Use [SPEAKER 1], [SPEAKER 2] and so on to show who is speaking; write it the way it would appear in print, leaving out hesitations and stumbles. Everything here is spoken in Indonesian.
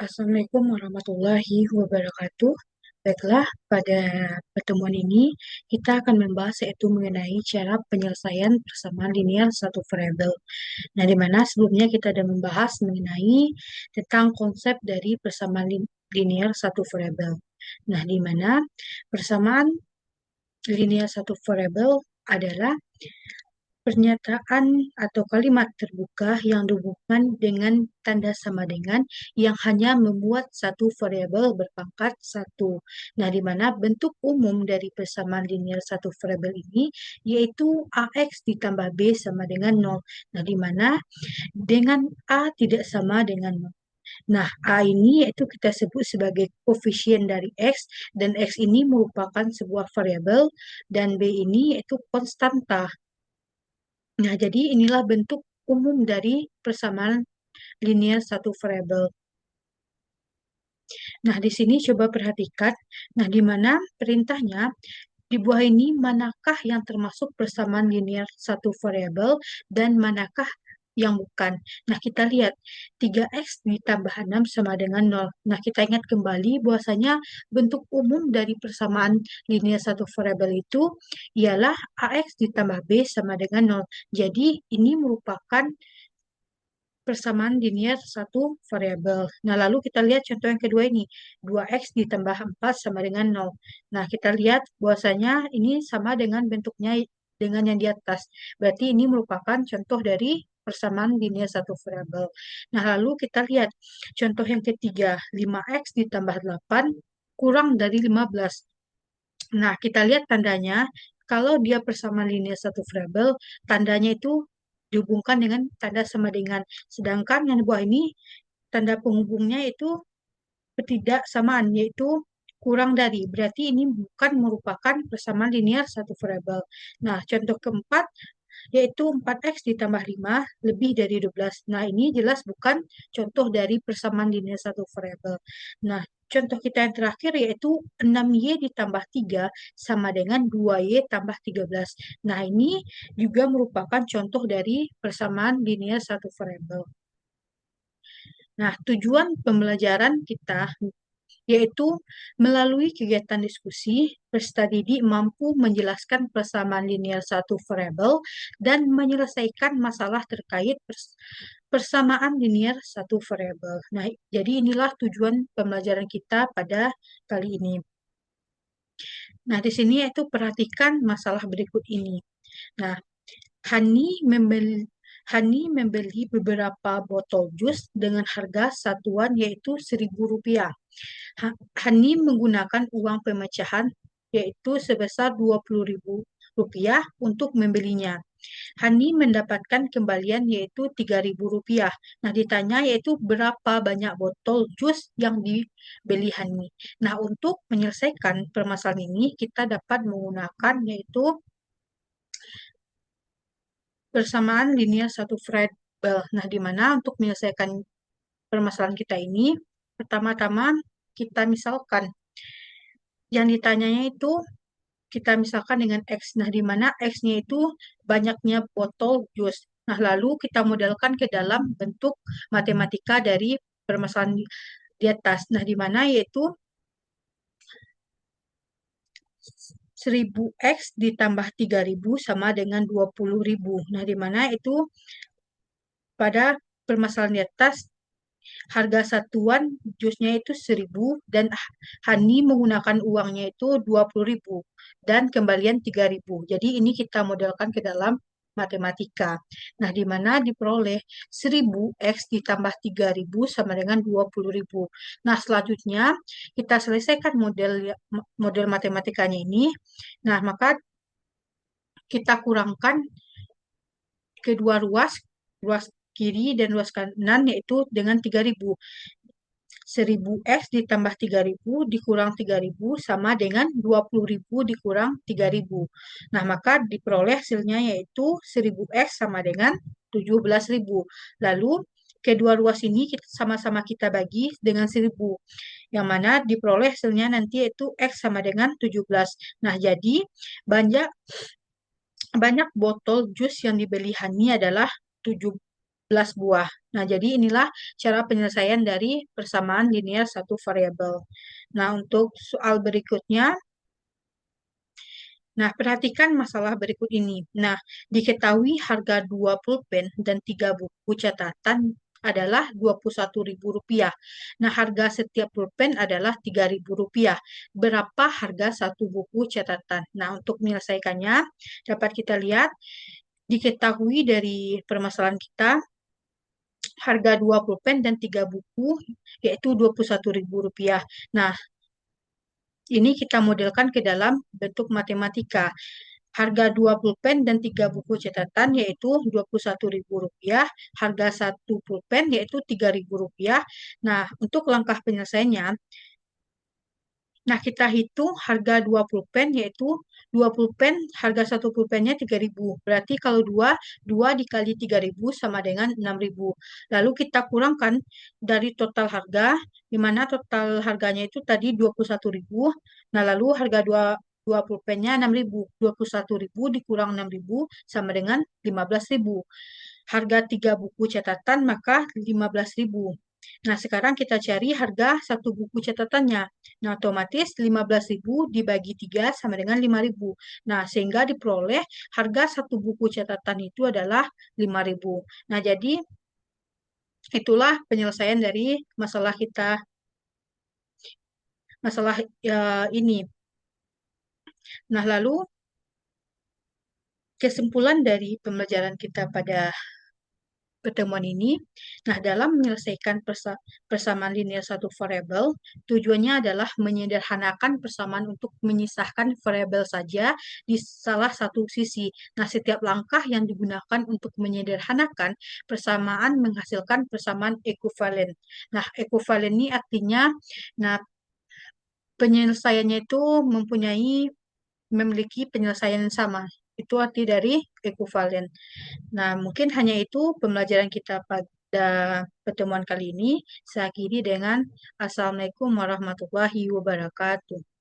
[SPEAKER 1] Assalamualaikum warahmatullahi wabarakatuh. Baiklah, pada pertemuan ini kita akan membahas yaitu mengenai cara penyelesaian persamaan linear satu variabel. Nah, di mana sebelumnya kita sudah membahas mengenai tentang konsep dari persamaan linear satu variabel. Nah, di mana persamaan linear satu variabel adalah pernyataan atau kalimat terbuka yang dihubungkan dengan tanda sama dengan yang hanya memuat satu variabel berpangkat satu. Nah, di mana bentuk umum dari persamaan linear satu variabel ini yaitu AX ditambah B sama dengan nol. Nah, di mana dengan A tidak sama dengan nol. Nah, A ini yaitu kita sebut sebagai koefisien dari X, dan X ini merupakan sebuah variabel, dan B ini yaitu konstanta. Nah, jadi inilah bentuk umum dari persamaan linear satu variabel. Nah, di sini coba perhatikan. Nah, di mana perintahnya di buah ini manakah yang termasuk persamaan linear satu variabel dan manakah yang bukan. Nah, kita lihat 3x ditambah 6 sama dengan nol. Nah, kita ingat kembali bahwasanya bentuk umum dari persamaan linear satu variabel itu ialah ax ditambah b sama dengan nol. Jadi, ini merupakan persamaan linear satu variabel. Nah, lalu kita lihat contoh yang kedua ini. 2x ditambah 4 sama dengan nol. Nah, kita lihat bahwasanya ini sama dengan bentuknya dengan yang di atas. Berarti ini merupakan contoh dari persamaan linear satu variabel. Nah, lalu kita lihat contoh yang ketiga. 5x ditambah 8 kurang dari 15. Nah, kita lihat tandanya. Kalau dia persamaan linear satu variabel, tandanya itu dihubungkan dengan tanda sama dengan. Sedangkan yang di bawah ini, tanda penghubungnya itu ketidaksamaan, yaitu kurang dari. Berarti ini bukan merupakan persamaan linear satu variabel. Nah, contoh keempat, yaitu 4x ditambah 5 lebih dari 12. Nah, ini jelas bukan contoh dari persamaan linear satu variabel. Nah, contoh kita yang terakhir yaitu 6y ditambah 3 sama dengan 2y tambah 13. Nah, ini juga merupakan contoh dari persamaan linear satu variabel. Nah, tujuan pembelajaran kita yaitu melalui kegiatan diskusi, peserta didik mampu menjelaskan persamaan linear satu variabel dan menyelesaikan masalah terkait persamaan linear satu variabel. Nah, jadi inilah tujuan pembelajaran kita pada kali ini. Nah, di sini yaitu perhatikan masalah berikut ini. Nah, Hani membeli beberapa botol jus dengan harga satuan yaitu Rp1.000. Hani menggunakan uang pemecahan yaitu sebesar Rp20.000 untuk membelinya. Hani mendapatkan kembalian yaitu Rp3.000. Nah, ditanya yaitu berapa banyak botol jus yang dibeli Hani. Nah, untuk menyelesaikan permasalahan ini kita dapat menggunakan yaitu persamaan linear satu variabel. Nah, di mana untuk menyelesaikan permasalahan kita ini, pertama-tama kita misalkan yang ditanyanya itu kita misalkan dengan X. Nah, di mana X-nya itu banyaknya botol jus. Nah, lalu kita modelkan ke dalam bentuk matematika dari permasalahan di atas. Nah, di mana yaitu 1000X ditambah 3000 sama dengan 20.000. Nah, di mana itu pada permasalahan di atas harga satuan jusnya itu 1000 dan Hani menggunakan uangnya itu 20.000 dan kembalian 3000. Jadi ini kita modelkan ke dalam matematika. Nah, di mana diperoleh 1000x ditambah 3000 sama dengan 20.000. Nah, selanjutnya kita selesaikan model matematikanya ini. Nah, maka kita kurangkan kedua ruas kiri dan ruas kanan yaitu dengan 3000. 1000x ditambah 3000 dikurang 3000 sama dengan 20.000 dikurang 3000. Nah, maka diperoleh hasilnya yaitu 1000x sama dengan 17.000. Lalu kedua ruas ini sama-sama kita bagi dengan 1000. Yang mana diperoleh hasilnya nanti yaitu x sama dengan 17. Nah, jadi banyak banyak botol jus yang dibeli Hani adalah 17 11 buah. Nah, jadi inilah cara penyelesaian dari persamaan linear satu variabel. Nah, untuk soal berikutnya, nah, perhatikan masalah berikut ini. Nah, diketahui harga 2 pulpen dan 3 buku catatan adalah Rp21.000. Nah, harga setiap pulpen adalah Rp3.000. Berapa harga satu buku catatan? Nah, untuk menyelesaikannya, dapat kita lihat, diketahui dari permasalahan kita, harga 2 pulpen dan 3 buku, yaitu Rp21.000. Nah, ini kita modelkan ke dalam bentuk matematika. Harga 2 pulpen dan 3 buku catatan yaitu Rp21.000, harga satu pulpen yaitu Rp3.000. Nah, untuk langkah penyelesaiannya, nah kita hitung harga 2 pulpen yaitu 2 pulpen, harga satu pulpennya 3.000. Berarti kalau 2 dikali 3.000 sama dengan 6.000. Lalu kita kurangkan dari total harga, di mana total harganya itu tadi 21.000. Nah, lalu harga 2 pulpennya 6.000. 21.000 dikurang 6.000 sama dengan 15.000. Harga 3 buku catatan maka 15.000. Nah, sekarang kita cari harga satu buku catatannya. Nah, otomatis 15.000 dibagi 3 sama dengan 5.000. Nah, sehingga diperoleh harga satu buku catatan itu adalah 5.000. Nah, jadi itulah penyelesaian dari masalah kita, masalah ini. Nah, lalu kesimpulan dari pembelajaran kita pada pertemuan ini. Nah, dalam menyelesaikan persamaan linear satu variabel, tujuannya adalah menyederhanakan persamaan untuk menyisahkan variabel saja di salah satu sisi. Nah, setiap langkah yang digunakan untuk menyederhanakan persamaan menghasilkan persamaan ekuivalen. Nah, ekuivalen ini artinya, nah, penyelesaiannya itu memiliki penyelesaian yang sama. Itu arti dari ekuivalen. Nah, mungkin hanya itu pembelajaran kita pada pertemuan kali ini. Saya akhiri dengan Assalamualaikum warahmatullahi wabarakatuh.